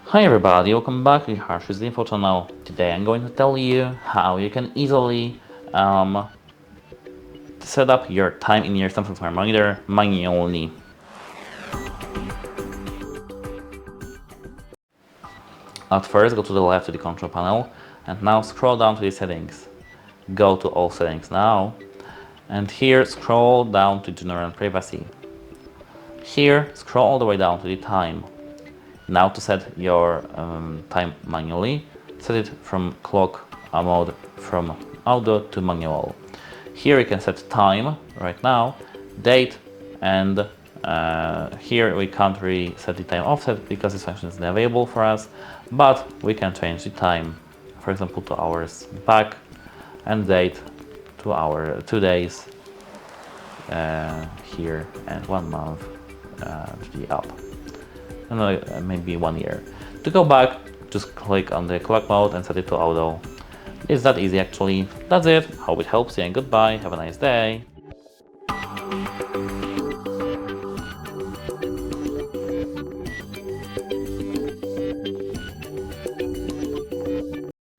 Hi everybody, welcome back to Harsh's Info channel. Today I'm going to tell you how you can easily set up your time in your Samsung Smart Monitor manually. At first, go to the left to the control panel and now scroll down to the settings. Go to all settings now and here scroll down to general privacy. Here scroll all the way down to the time. Now to set your time manually, set it from clock mode from auto to manual. Here you can set time right now, date, and here we can't really set the time offset because this function is not available for us, but we can change the time, for example 2 hours back, and date 2 days here, and 1 month to the up. Maybe 1 year. To go back, just click on the clock mode and set it to auto. It's that easy actually. That's it. Hope it helps you and goodbye. Have a nice day.